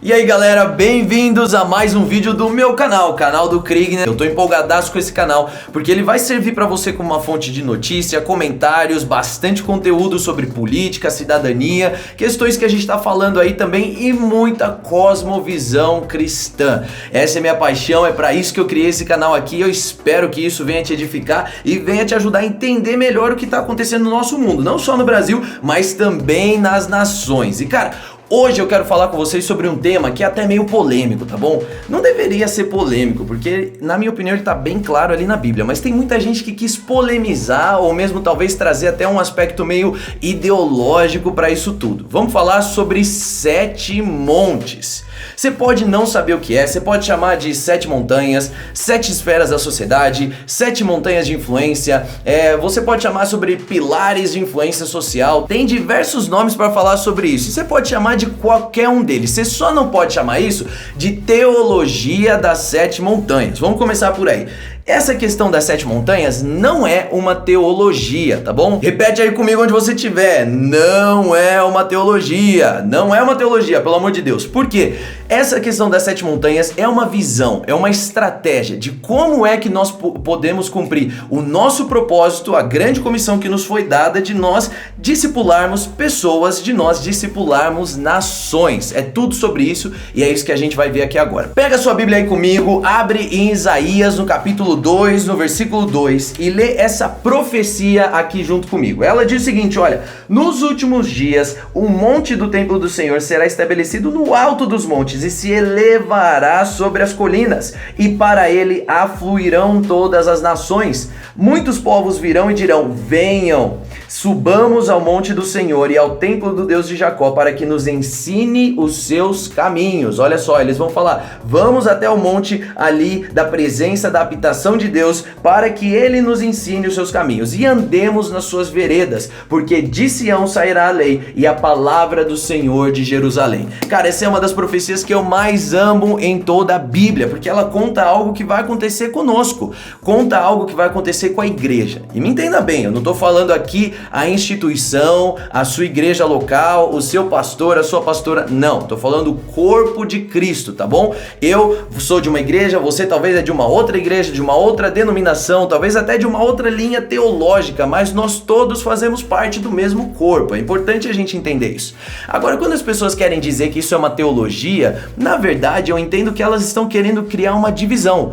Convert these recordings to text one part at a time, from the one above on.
E aí galera, bem-vindos a mais um vídeo do meu canal, o canal do Kriegner. Eu tô empolgadaço com esse canal, porque ele vai servir pra você como uma fonte de notícia, comentários, bastante conteúdo sobre política, cidadania, questões que a gente tá falando aí também e muita cosmovisão cristã. Essa é minha paixão, é pra isso que eu criei esse canal aqui. Eu espero que isso venha te edificar e venha te ajudar a entender melhor o que tá acontecendo no nosso mundo, não só no Brasil, mas também nas nações. E cara, hoje eu quero falar com vocês sobre um tema que é até meio polêmico, tá bom? Não deveria ser polêmico, porque na minha opinião ele tá bem claro ali na Bíblia, mas tem muita gente que quis polemizar ou mesmo talvez trazer até um aspecto meio ideológico para isso tudo. Vamos falar sobre 7 montes. Você pode não saber o que é, você pode chamar de 7 montanhas, 7 esferas da sociedade, 7 montanhas de influência, você pode chamar sobre pilares de influência social, tem diversos nomes para falar sobre isso, você pode chamar de qualquer um deles, você só não pode chamar isso de teologia das 7 montanhas. Vamos começar por aí. Essa questão das 7 montanhas não é uma teologia, tá bom? Repete aí comigo onde você estiver. Não é uma teologia. Não é uma teologia, pelo amor de Deus. Por quê? Essa questão das 7 montanhas é uma visão, é uma estratégia de como é que nós podemos cumprir o nosso propósito, a grande comissão que nos foi dada de nós discipularmos pessoas, de nós discipularmos nações. É tudo sobre isso e é isso que a gente vai ver aqui agora. Pega sua Bíblia aí comigo, abre em Isaías no capítulo 2, no versículo 2 e lê essa profecia aqui junto comigo. Ela diz o seguinte, olha: nos últimos dias o monte do templo do Senhor será estabelecido no alto dos montes e se elevará sobre as colinas, e para ele afluirão todas as nações. Muitos povos virão e dirão: venham, subamos ao monte do Senhor e ao templo do Deus de Jacó, para que nos ensine os seus caminhos. Olha só, eles vão falar: vamos até o monte ali da presença, da habitação de Deus, para que ele nos ensine os seus caminhos e andemos nas suas veredas, porque de Sião sairá a lei e a palavra do Senhor de Jerusalém. Cara, essa é uma das profecias que eu mais amo em toda a Bíblia, porque ela conta algo que vai acontecer conosco, conta algo que vai acontecer com a igreja. E me entenda bem, eu não tô falando aqui a instituição, a sua igreja local, o seu pastor, a sua pastora, não, tô falando o corpo de Cristo, tá bom? Eu sou de uma igreja, você talvez é de uma outra igreja, de uma outra denominação, talvez até de uma outra linha teológica, mas nós todos fazemos parte do mesmo corpo. É importante a gente entender isso. Agora, quando as pessoas querem dizer que isso é uma teologia, na verdade eu entendo que elas estão querendo criar uma divisão,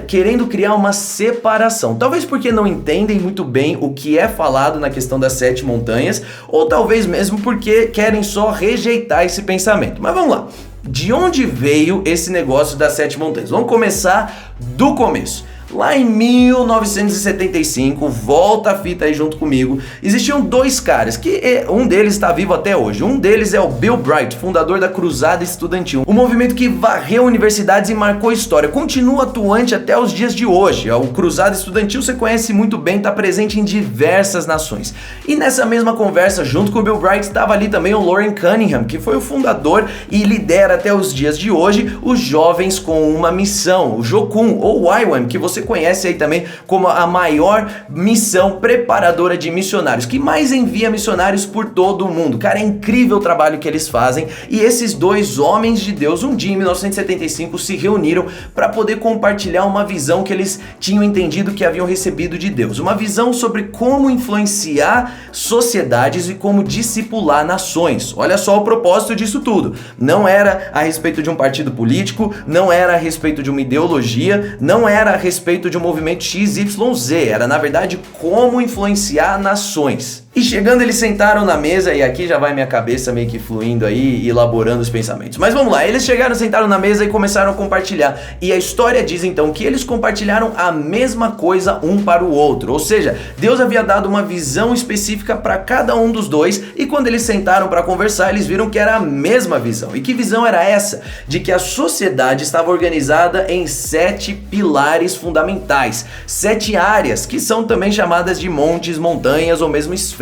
querendo criar uma separação. Talvez porque não entendem muito bem o que é falado na questão das 7 montanhas, ou talvez mesmo porque querem só rejeitar esse pensamento. Mas vamos lá. De onde veio esse negócio das 7 montanhas? Vamos começar do começo. Lá em 1975, volta a fita aí junto comigo, existiam 2 caras, que um deles está vivo até hoje. Um deles é o Bill Bright, fundador da Cruzada Estudantil, um movimento que varreu universidades e marcou história, continua atuante até os dias de hoje. O Cruzada Estudantil você conhece muito bem, está presente em diversas nações. E nessa mesma conversa, junto com o Bill Bright, estava ali também o Loren Cunningham, que foi o fundador e lidera até os dias de hoje os Jovens com uma Missão, o Jocum ou YWAM, que você conhece aí também como a maior missão preparadora de missionários, que mais envia missionários por todo o mundo. Cara, é incrível o trabalho que eles fazem, e esses 2 homens de Deus, um dia em 1975, se reuniram para poder compartilhar uma visão que eles tinham entendido que haviam recebido de Deus, uma visão sobre como influenciar sociedades e como discipular nações. Olha só o propósito disso tudo. Não era a respeito de um partido político, não era a respeito de uma ideologia, não era a respeito de um movimento XYZ, era na verdade como influenciar nações. E chegando, eles sentaram na mesa, e aqui já vai minha cabeça meio que fluindo aí, elaborando os pensamentos. Mas vamos lá, eles chegaram, sentaram na mesa e começaram a compartilhar. E a história diz então que eles compartilharam a mesma coisa um para o outro. Ou seja, Deus havia dado uma visão específica para cada um dos 2, e quando eles sentaram para conversar, eles viram que era a mesma visão. E que visão era essa? De que a sociedade estava organizada em 7 pilares fundamentais, 7 áreas, que são também chamadas de montes, montanhas ou mesmo esferas.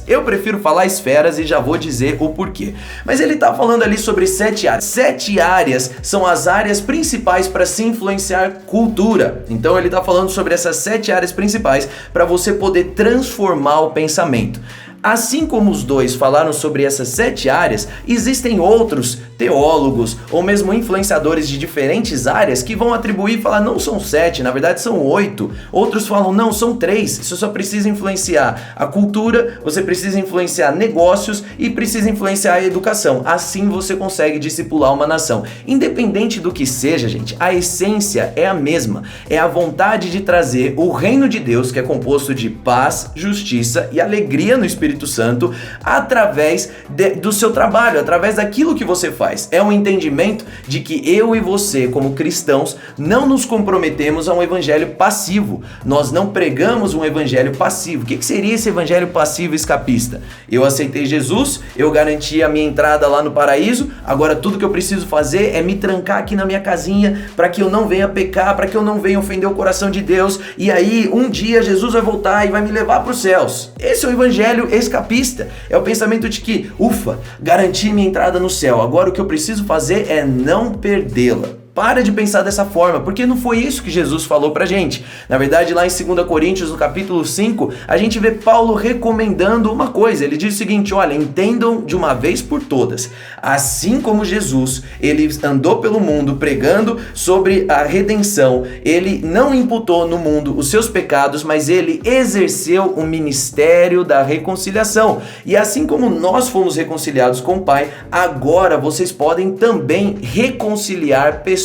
Eu prefiro falar esferas e já vou dizer o porquê. Mas ele está falando ali sobre 7 áreas. 7 áreas são as áreas principais para se influenciar cultura. Então ele está falando sobre essas 7 áreas principais para você poder transformar o pensamento. Assim como os dois falaram sobre essas 7 áreas, existem outros teólogos ou mesmo influenciadores de diferentes áreas que vão atribuir e falar não são 7, na verdade são 8. Outros falam não, são 3. Você só precisa influenciar a cultura, você precisa influenciar negócios e precisa influenciar a educação. Assim você consegue discipular uma nação. Independente do que seja, gente, a essência é a mesma. É a vontade de trazer o reino de Deus, que é composto de paz, justiça e alegria no Espírito Santo, através do seu trabalho, através daquilo que você faz. É um entendimento de que eu e você, como cristãos, não nos comprometemos a um evangelho passivo. Nós não pregamos um evangelho passivo. O que seria esse evangelho passivo escapista? Eu aceitei Jesus, eu garanti a minha entrada lá no paraíso, agora tudo que eu preciso fazer é me trancar aqui na minha casinha para que eu não venha pecar, para que eu não venha ofender o coração de Deus, e aí um dia Jesus vai voltar e vai me levar para os céus. Esse é o evangelho escapista. É o pensamento de que, ufa, garanti minha entrada no céu, agora o que eu preciso fazer é não perdê-la. Para de pensar dessa forma, porque não foi isso que Jesus falou pra gente. Na verdade, lá em 2 Coríntios, no capítulo 5, a gente vê Paulo recomendando uma coisa. Ele diz o seguinte, olha, entendam de uma vez por todas. Assim como Jesus, ele andou pelo mundo pregando sobre a redenção, ele não imputou no mundo os seus pecados, mas ele exerceu o ministério da reconciliação. E assim como nós fomos reconciliados com o Pai, agora vocês podem também reconciliar pessoas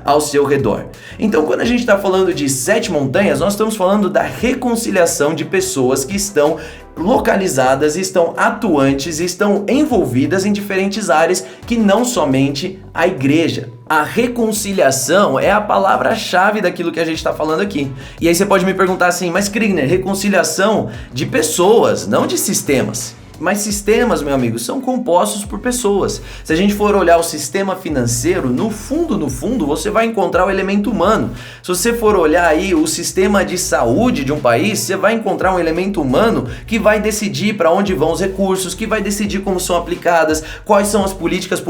ao seu redor. Então, quando a gente está falando de 7 montanhas, nós estamos falando da reconciliação de pessoas que estão localizadas, estão atuantes, estão envolvidas em diferentes áreas que não somente a igreja. A reconciliação é a palavra-chave daquilo que a gente está falando aqui. E aí você pode me perguntar assim, mas Krigner, reconciliação de pessoas, não de sistemas. Mas sistemas, meu amigo, são compostos por pessoas. Se a gente for olhar o sistema financeiro, no fundo, você vai encontrar o elemento humano. Se você for olhar aí o sistema de saúde de um país, você vai encontrar um elemento humano que vai decidir para onde vão os recursos, que vai decidir como são aplicadas, quais são as políticas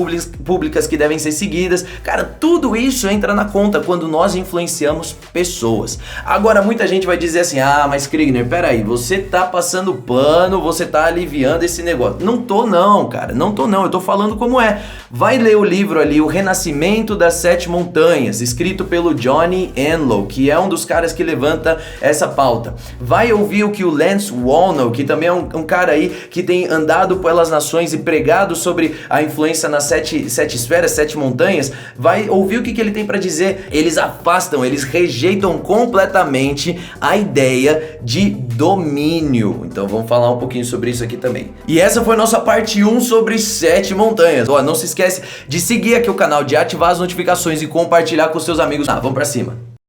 públicas que devem ser seguidas. Cara, tudo isso entra na conta quando nós influenciamos pessoas. Agora, muita gente vai dizer assim, mas Krigner, peraí, você tá passando pano, você tá aliviando esse negócio. Não tô não, cara, não tô não, eu tô falando como é. Vai ler o livro ali, O Renascimento das 7 Montanhas, escrito pelo Johnny Enlow, que é um dos caras que levanta essa pauta. Vai ouvir o que o Lance Wallnau, que também é um cara aí que tem andado pelas nações e pregado sobre a influência nas 7 esferas, 7 montanhas, vai ouvir o que ele tem para dizer. Eles afastam, eles rejeitam completamente a ideia de domínio. Então vamos falar um pouquinho sobre isso aqui também. E essa foi nossa parte 1 sobre 7 montanhas. Ó, não se esquece de seguir aqui o canal, de ativar as notificações e compartilhar com seus amigos. Vamos pra cima.